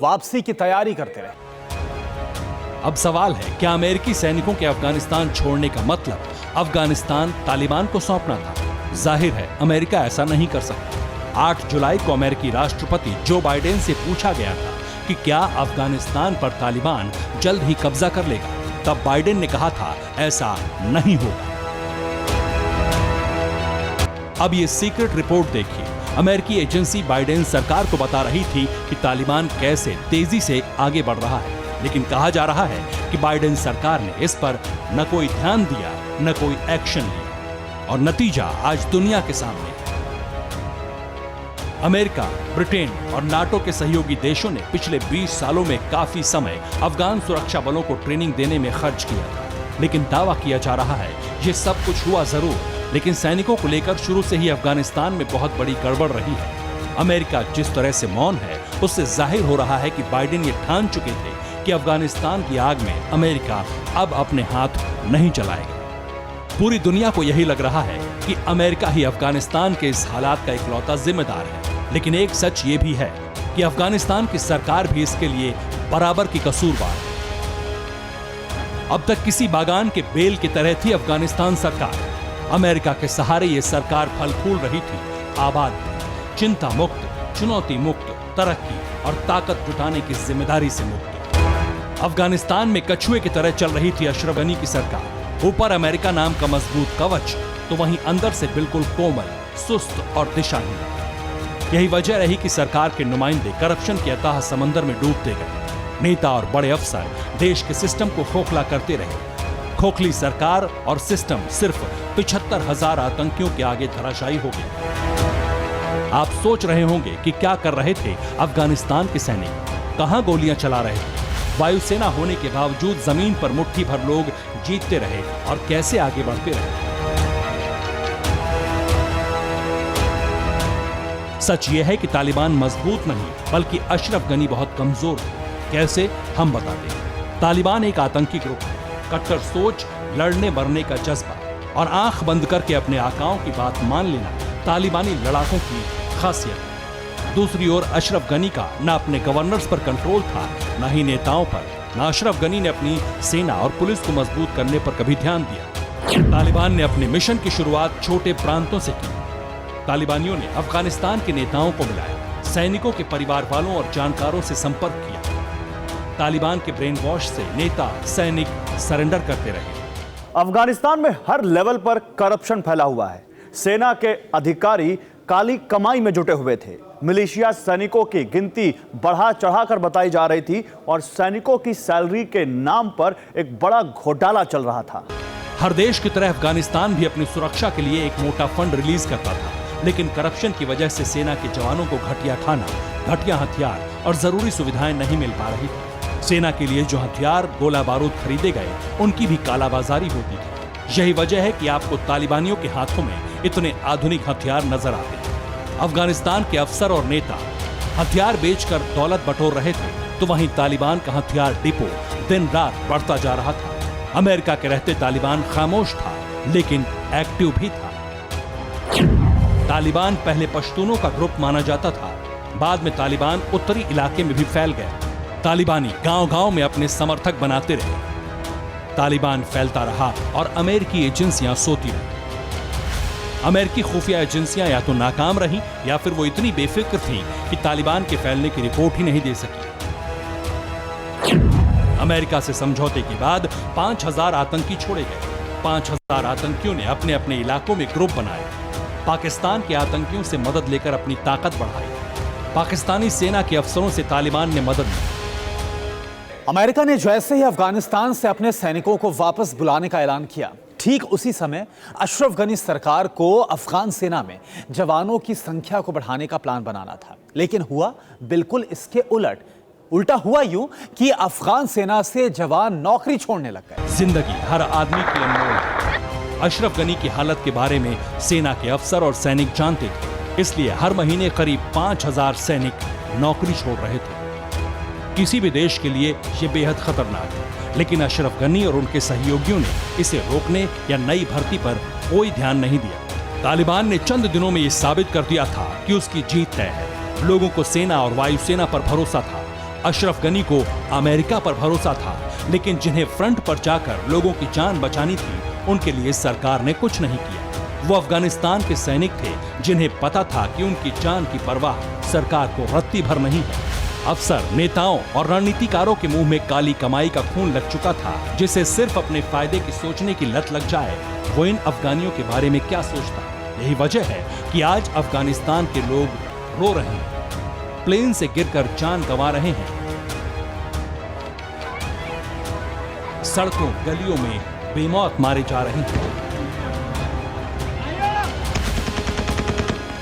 वापसी की तैयारी करते रहे। अब सवाल है, क्या अमेरिकी सैनिकों के अफगानिस्तान छोड़ने का मतलब अफगानिस्तान तालिबान को सौंपना था? जाहिर है अमेरिका ऐसा नहीं कर सकता। 8 जुलाई को अमेरिकी राष्ट्रपति जो बाइडेन से पूछा गया था कि क्या अफगानिस्तान पर तालिबान जल्द ही कब्जा कर लेगा। तब बाइडेन ने कहा था ऐसा नहीं होगा। अब ये सीक्रेट रिपोर्ट देखिए। अमेरिकी एजेंसी बाइडेन सरकार को बता रही थी कि तालिबान कैसे तेजी से आगे बढ़ रहा है, लेकिन कहा जा रहा है कि बाइडेन सरकार ने इस पर न कोई ध्यान दिया, न कोई एक्शन लिया और नतीजा आज दुनिया के सामने। अमेरिका, ब्रिटेन और नाटो के सहयोगी देशों ने पिछले 20 सालों में काफी समय अफगान सुरक्षा बलों को ट्रेनिंग देने में खर्च किया था। लेकिन दावा किया जा रहा है ये सब कुछ हुआ जरूर, लेकिन सैनिकों को लेकर शुरू से ही अफगानिस्तान में बहुत बड़ी गड़बड़ रही है। अमेरिका जिस तरह से मौन है, उससे जाहिर हो रहा है कि बाइडेन ये ठान चुके थे कि अफगानिस्तान की आग में अमेरिका अब अपने हाथ नहीं चलाएगा। पूरी दुनिया को यही लग रहा है कि अमेरिका ही अफगानिस्तान के इस हालात का इकलौता जिम्मेदार है। लेकिन एक सच ये भी है कि अफगानिस्तान की सरकार भी इसके लिए बराबर की कसूरवार है। अब तक किसी बागान के बेल की तरह थी अफगानिस्तान सरकार। अमेरिका के सहारे ये सरकार फल फूल रही थी, आबाद थी, चिंता मुक्त, चुनौती मुक्त, तरक्की और ताकत जुटाने की जिम्मेदारी से मुक्त। अफगानिस्तान में कछुए की तरह चल रही थी अशरफ गनी की सरकार। ऊपर अमेरिका नाम का मजबूत कवच, तो वहीं अंदर से बिल्कुल कोमल, सुस्त और दिशाहीन। यही वजह रही कि सरकार के नुमाइंदे करप्शन के अथाह समंदर में डूबते गए। नेता और बड़े अफसर देश के सिस्टम को खोखला करते रहे। खोखली सरकार और सिस्टम सिर्फ 75,000 आतंकियों के आगे धराशायी हो गया। आप सोच रहे होंगे कि क्या कर रहे थे अफगानिस्तान के सैनिक। कहां गोलियां चला रहे थे? वायुसेना होने के बावजूद जमीन पर मुट्ठी भर लोग जीतते रहे और कैसे आगे बढ़ते रहे? सच यह है कि तालिबान मजबूत नहीं बल्कि अशरफ गनी बहुत कमजोर थे। कैसे, हम बताते हैं। तालिबान एक आतंकी ग्रुप है। कट्टर सोच, लड़ने मरने का जज्बा और आंख बंद करके अपने आकाओं की बात मान लेना तालिबानी लड़ाकों की खासियत है। दूसरी ओर अशरफ गनी का न अपने गवर्नर्स पर कंट्रोल था, न ही नेताओं पर। न अशरफ गनी ने अपनी सेना और पुलिस को मजबूत करने पर कभी ध्यान दिया। तालिबान ने अपने मिशन की शुरुआत छोटे प्रांतों से की। तालिबानियों ने अफगानिस्तान के नेताओं को मिलाया, सैनिकों के परिवार वालों और जानकारों से संपर्क किया। तालिबान के ब्रेन वॉश से नेता सैनिक सरेंडर करते रहे। अफगानिस्तान में हर लेवल पर करप्शन फैला हुआ है। सेना के अधिकारी काली कमाई में जुटे हुए थे। मिलिशिया सैनिकों की गिनती बढ़ा चढ़ाकर बताई जा रही थी और सैनिकों की सैलरी के नाम पर एक बड़ा घोटाला चल रहा था। हर देश की तरह अफगानिस्तान भी अपनी सुरक्षा के लिए एक मोटा फंड रिलीज करता था, लेकिन करप्शन की वजह से सेना के जवानों को घटिया खाना, घटिया हथियार और जरूरी सुविधाएं नहीं मिल पा रही थी। सेना के लिए जो हथियार, गोला बारूद खरीदे गए, उनकी भी कालाबाजारी होती थी। यही वजह है कि आपको तालिबानियों के हाथों में इतने आधुनिक हथियार नजर आते हैं। अफगानिस्तान के अफसर और नेता हथियार बेचकर दौलत बटोर रहे थे, तो वहीं तालिबान का हथियार डिपो दिन रात बढ़ता जा रहा था। अमेरिका के रहते तालिबान खामोश था, लेकिन एक्टिव भी था। तालिबान पहले पश्तूनों का ग्रुप माना जाता था, बाद में तालिबान उत्तरी इलाके में भी फैल गया। तालिबानी गांव-गांव में अपने समर्थक बनाते रहे। तालिबान फैलता रहा और अमेरिकी एजेंसियां सोती रही। अमेरिकी खुफिया एजेंसियां या तो नाकाम रहीं या फिर वो इतनी बेफिक्र थीं कि तालिबान के फैलने की रिपोर्ट ही नहीं दे सकी। अमेरिका से समझौते के बाद 5000 आतंकी छोड़े गए। 5000 आतंकियों ने अपने अपने इलाकों में ग्रुप बनाए। पाकिस्तान के आतंकियों से मदद लेकर अपनी ताकत बढ़ाई। पाकिस्तानी सेना के अफसरों से तालिबान ने मदद ली। अमेरिका ने जैसे ही अफगानिस्तान से अपने सैनिकों को वापस बुलाने का ऐलान किया, ठीक उसी समय अशरफ गनी सरकार को अफगान सेना में जवानों की संख्या को बढ़ाने का प्लान बनाना था। लेकिन हुआ बिल्कुल इसके उलट। उल्टा हुआ यूं कि अफगान सेना से जवान नौकरी छोड़ने लग गए। जिंदगी हर आदमी की अनमोल है। अशरफ गनी की हालत के बारे में सेना के अफसर और सैनिक जानते थे, इसलिए हर महीने करीब 5000 सैनिक नौकरी छोड़ रहे थे। किसी भी देश के लिए यह बेहद खतरनाक है, लेकिन अशरफ गनी और उनके सहयोगियों ने इसे रोकने या नई भर्ती पर कोई ध्यान नहीं दिया। तालिबान ने चंद दिनों में यह साबित कर दिया था कि उसकी जीत तय है। लोगों को सेना और वायुसेना पर भरोसा था। अशरफ गनी को अमेरिका पर भरोसा था, लेकिन जिन्हें फ्रंट पर जाकर लोगों की जान बचानी थी, उनके लिए सरकार ने कुछ नहीं किया। वो अफगानिस्तान के सैनिक थे जिन्हें पता था कि उनकी जान की परवाह सरकार को रत्ती भर नहीं है। अफसर, नेताओं और रणनीतिकारों के मुंह में काली कमाई का खून लग चुका था, जिसे सिर्फ अपने फायदे की सोचने की लत लग जाए, वो इन अफगानियों के बारे में क्या सोचता। यही वजह है कि आज अफगानिस्तान के लोग रो रहे हैं, प्लेन से गिरकर जान गंवा रहे हैं, सड़कों गलियों में बेमौत मारे जा रहे हैं,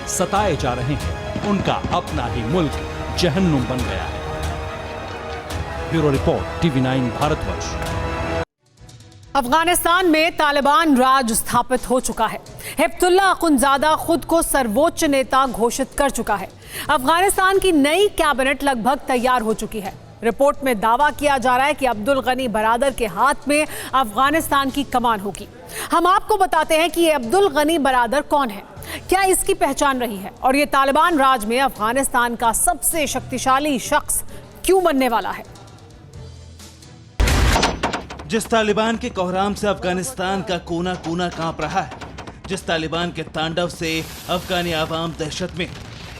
सताए जा रहे हैं। उनका अपना ही मुल्क जहन्नुम बन गया है। Bureau report, TV9 Bharatvarsh. Afghanistan में तालिबान राज स्थापित हो चुका है। हिब्तुल्लाह अखुंज़ादा खुद को सर्वोच्च नेता घोषित कर चुका है। अफगानिस्तान की नई कैबिनेट लगभग तैयार हो चुकी है। रिपोर्ट में दावा किया जा रहा है कि अब्दुल गनी बरादर के हाथ में अफगानिस्तान की कमान होगी। हम आपको बताते हैं कि ये अब्दुल गनी बरादर कौन है, क्या इसकी पहचान रही है और ये तालिबान राज में अफगानिस्तान का सबसे शक्तिशाली शख्स क्यों बनने वाला है। जिस तालिबान के कोहराम से अफगानिस्तान का कोना कोना कांप रहा है, जिस तालिबान के तांडव से अफगानी आवाम दहशत में,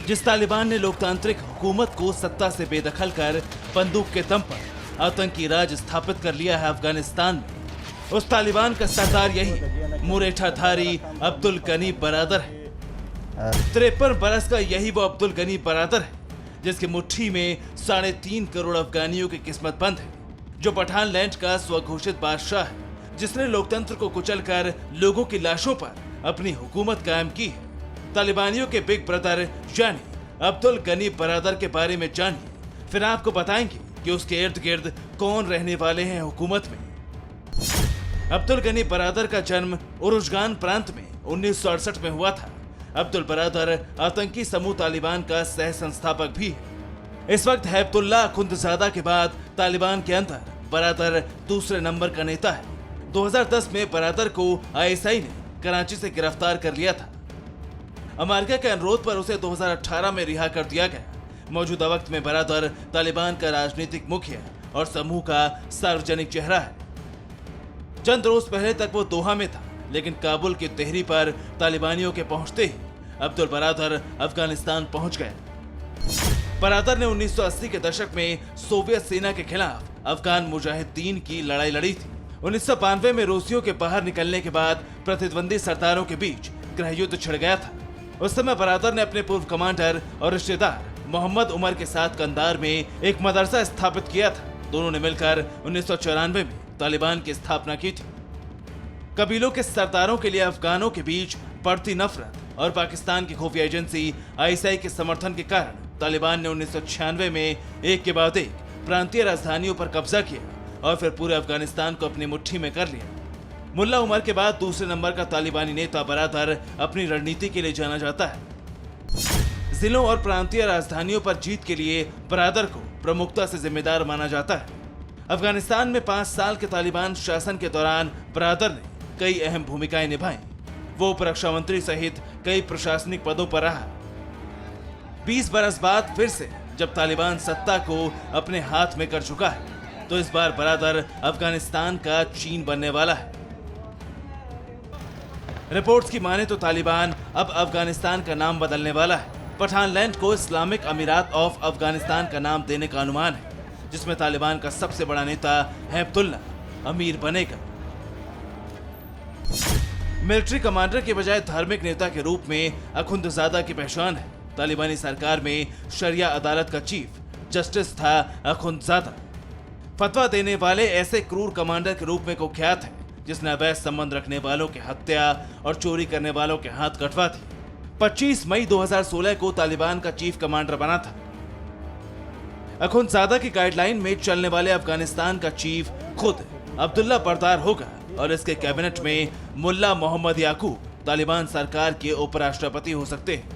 जिस तालिबान ने लोकतांत्रिक हुकूमत को सत्ता से बेदखल कर बंदूक के दम पर आतंकी राज स्थापित कर लिया है अफगानिस्तान में, उस तालिबान का सरदार यही मुरेठाधारी अब्दुल गनी बरादर है। 53 बरस का यही वो अब्दुल गनी बरादर है जिसकी मुट्ठी में 3.5 करोड़ अफगानियों की किस्मत बंद है, जो पठान लैंड का स्वघोषित बादशाह है, जिसने लोकतंत्र को कुचलकर लोगों की लाशों पर अपनी हुकूमत कायम की है। तालिबानियों के बिग ब्रदर यानी अब्दुल गनी बरादर के बारे में जानिए फिर आपको बताएंगे कि उसके इर्द गिर्द कौन रहने वाले हैं हुकूमत में। अब्दुल गनी बरादर का जन्म उरुजगान प्रांत में 1968 में हुआ था। अब्दुल बरादर आतंकी समूह तालिबान का सह संस्थापक भी है। इस वक्त हैबतुल्लाह अखुंदजादा के बाद तालिबान के अंदर बरादर दूसरे नंबर का नेता है। 2010 में बरादर को ISI ने कराची से गिरफ्तार कर लिया था। अमेरिका के अनुरोध पर उसे 2018 में रिहा कर दिया गया। मौजूदा वक्त में बरादर तालिबान का राजनीतिक मुखिया और समूह का सार्वजनिक चेहरा है। चंद रोज पहले तक वो दोहा में था, लेकिन काबुल की तिहरी पर तालिबानियों के पहुंचते ही अब्दुल बरादर अफगानिस्तान पहुंच गए। बरादर ने 1980 के दशक में सोवियत सेना के खिलाफ अफगान मुजाहिदीन की लड़ाई लड़ी थी। 1992 में रूसियों के बाहर निकलने के बाद प्रतिद्वंदी सरदारों के बीच गृहयुद्ध छिड़ गया था। उस समय बरादर ने अपने पूर्व कमांडर और रिश्तेदार मोहम्मद उमर के साथ कंधार में एक मदरसा स्थापित किया था। दोनों ने मिलकर 1994 में तालिबान की स्थापना की थी। कबीलों के सरदारों के लिए अफगानों के बीच बढ़ती नफरत और पाकिस्तान की खुफिया एजेंसी ISI के समर्थन के कारण तालिबान ने 1996 में एक के बाद एक प्रांतीय राजधानियों पर कब्जा किया और फिर पूरे अफगानिस्तान को अपनी मुट्ठी में कर लिया। मुल्ला उमर के बाद दूसरे नंबर का तालिबानी नेता बरादर अपनी रणनीति के लिए जाना जाता है। जिलों और प्रांतीय राजधानियों पर जीत के लिए बरादर को प्रमुखता से जिम्मेदार माना जाता है। अफगानिस्तान में 5 साल के तालिबान शासन के दौरान बरादर ने कई अहम भूमिकाएं निभाई। वो उपरक्षा मंत्री सहित कई प्रशासनिक पदों पर रहा। 20 बरस बाद फिर से जब तालिबान सत्ता को अपने हाथ में कर चुका है, तो इस बार बरादर अफगानिस्तान का चीन बनने वाला है। रिपोर्ट्स की माने तो तालिबान अब अफगानिस्तान का नाम बदलने वाला है। पठानलैंड को इस्लामिक अमीरात ऑफ अफगानिस्तान का नाम देने का अनुमान है, जिसमें तालिबान का सबसे बड़ा नेता हैबतुल्लाह अमीर बनेगा। मिलिट्री कमांडर के बजाय धार्मिक नेता के रूप में अखुंदजादा की पहचान है। तालिबानी सरकार में शरिया अदालत का चीफ जस्टिस था अखुंदजादा। फतवा देने वाले ऐसे क्रूर कमांडर के रूप में कुख्यात है जिसने अवैध संबंध रखने वालों की हत्या और चोरी करने वालों के हाथ कटवा दिए। 25 मई 2016 को तालिबान का चीफ कमांडर बना था। अखुंदजादा की गाइडलाइन में चलने वाले अफगानिस्तान का चीफ खुद अब्दुल्ला बरदार होगा और इसके कैबिनेट में मुल्ला मोहम्मद याकूब तालिबान सरकार के उपराष्ट्रपति हो सकते हैं।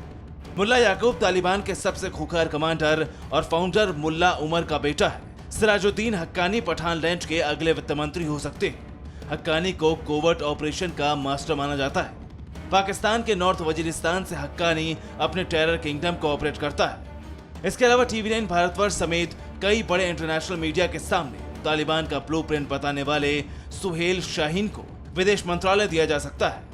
मुल्ला याकूब तालिबान के सबसे खूंखार कमांडर और फाउंडर मुल्ला उमर का बेटा है। सिराजुद्दीन हक्कानी पठानलैंड के अगले वित्त मंत्री हो सकते हैं। हक्कानी को कोवर्ट ऑपरेशन का मास्टर माना जाता है। पाकिस्तान के नॉर्थ वजीरिस्तान से हक्कानी अपने टेरर किंगडम को ऑपरेट करता है। इसके अलावा TV9 भारतवर्ष समेत कई बड़े इंटरनेशनल मीडिया के सामने तालिबान का ब्लूप्रिंट बताने वाले सुहेल शाहीन को विदेश मंत्रालय दिया जा सकता है।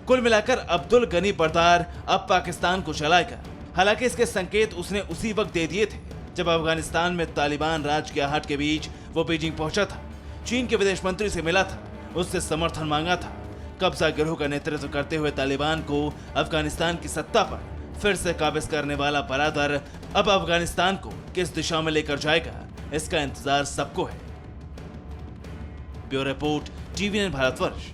कुल मिलाकर अब्दुल गनी बरदार अब पाकिस्तान को चलाएगा। हालांकि इसके संकेत उसने उसी वक्त दे दिए थे जब अफगानिस्तान में तालिबान राज की आहट के बीच वो बीजिंग पहुंचा था। चीन के विदेश मंत्री से मिला था, उससे समर्थन मांगा था। कब्जा गिरोह का नेतृत्व करते हुए तालिबान को अफगानिस्तान की सत्ता पर फिर से काबिज करने वाला बरादर अब अफगानिस्तान को किस दिशा में लेकर जाएगा, इसका इंतजार सबको है। Bureau report TV9 Bharatvarsh.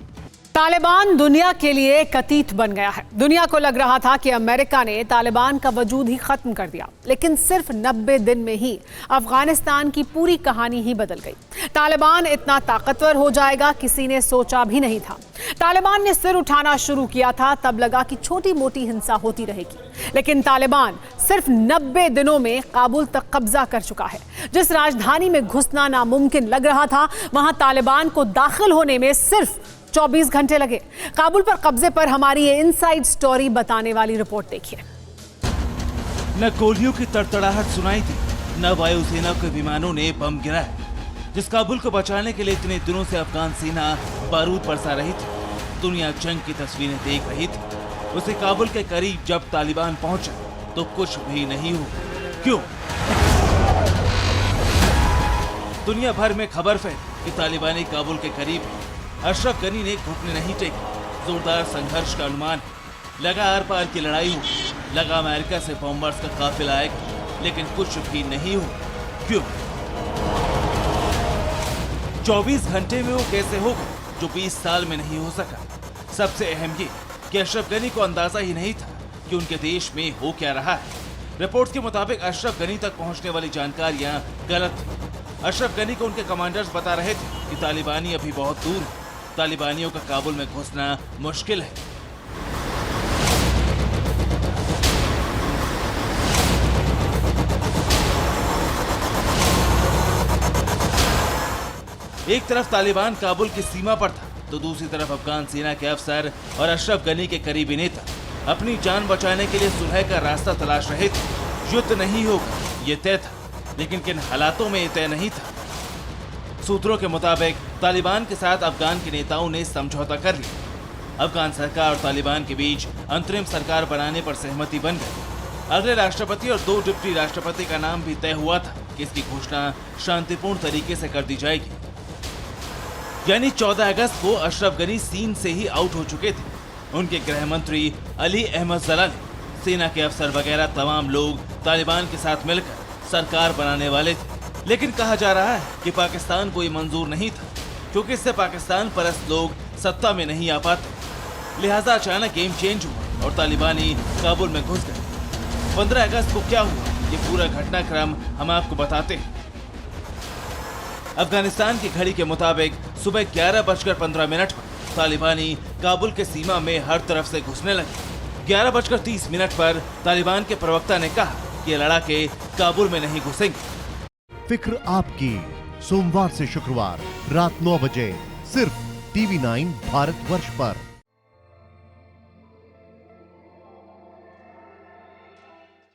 Taliban दुनिया के लिए एक अतीत बन गया है। दुनिया को लग रहा था कि अमेरिका ने तालिबान का वजूद ही खत्म कर दिया, लेकिन सिर्फ 90 दिन में ही अफगानिस्तान की पूरी कहानी ही बदल गई। तालिबान इतना ताकतवर हो जाएगा किसी ने सोचा भी नहीं था। तालिबान ने सिर उठाना शुरू किया था तब लगा कि छोटी मोटी हिंसा होती रहेगी, लेकिन तालिबान सिर्फ 90 दिनों में काबुल तक कब्जा कर चुका है। जिस राजधानी में घुसना नामुमकिन लग रहा था, वहां तालिबान को दाखिल होने में सिर्फ 24 घंटे लगे। काबुल पर कब्जे पर हमारी ये इनसाइड स्टोरी बताने वाली रिपोर्ट देखिए। न गोलियों की तड़तड़ाहट सुनाई थी, न वायुसेना के विमानों ने बम गिराए। जिस काबुल को बचाने के लिए इतने दिनों से अफगान सेना बारूद बरसा रही थी, दुनिया जंग की तस्वीरें देख रही थी, उसे काबुल के करीब जब तालिबान पहुंचा तो कुछ भी नहीं हुआ। क्यों? दुनिया भर में खबर फैली कि तालिबानी काबुल के करीब है। अशरफ गनी ने घुटने नहीं टेके। जोरदार संघर्ष का अनुमान है। लगा आर पार की लड़ाई हो, लगा अमेरिका से बॉम्बर्स का काफिला आएगा, लेकिन कुछ भी नहीं हुआ। क्यों? 24 घंटे में वो कैसे होगा जो 20 साल में नहीं हो सका। सबसे अहम ये कि अशरफ गनी को अंदाजा ही नहीं था कि उनके देश में हो क्या रहा है। रिपोर्ट्स के मुताबिक अशरफ गनी तक पहुंचने वाली जानकारियां गलत थी। अशरफ गनी को उनके कमांडर्स बता रहे थे कि तालिबानी अभी बहुत दूर है, तालिबानियों का काबुल में घुसना मुश्किल है। एक तरफ तालिबान काबुल की सीमा पर था, तो दूसरी तरफ अफगान सेना के अफसर और अशरफ गनी के करीबी नेता अपनी जान बचाने के लिए सुलह का रास्ता तलाश रहे थे। युद्ध नहीं होगा ये तय था, लेकिन किन हालातों में ये तय नहीं था। सूत्रों के मुताबिक तालिबान के साथ अफगान के नेताओं ने समझौता कर लिया। अफगान सरकार और तालिबान के बीच अंतरिम सरकार बनाने पर सहमति बन गई। अगले राष्ट्रपति और 2 डिप्टी राष्ट्रपति का नाम भी तय हुआ था कि इसकी घोषणा शांतिपूर्ण तरीके से कर दी जाएगी। यानी 14 अगस्त को अशरफ गनी सीन से ही आउट हो चुके थे। उनके गृह मंत्री अली अहमद जलाली, सेना के अफसर वगैरह तमाम लोग तालिबान के साथ मिलकर सरकार बनाने वाले थे। लेकिन कहा जा रहा है कि पाकिस्तान को ये मंजूर नहीं था, क्योंकि इससे पाकिस्तान परस्त लोग सत्ता में नहीं आ पाते। लिहाजा अचानक गेम चेंज हुआ और तालिबानी काबुल में घुस गए। 15 अगस्त को क्या हुआ ये पूरा घटनाक्रम हम आपको बताते हैं। अफगानिस्तान की घड़ी के मुताबिक सुबह 11:15 पर तालिबानी काबुल के सीमा में हर तरफ से घुसने लगे। 11:30 पर तालिबान के प्रवक्ता ने कहा कि ये लड़ाके काबुल में नहीं घुसेंगे। फिक्र आपकी, सोमवार से शुक्रवार रात 9 बजे सिर्फ TV9 भारतवर्ष पर।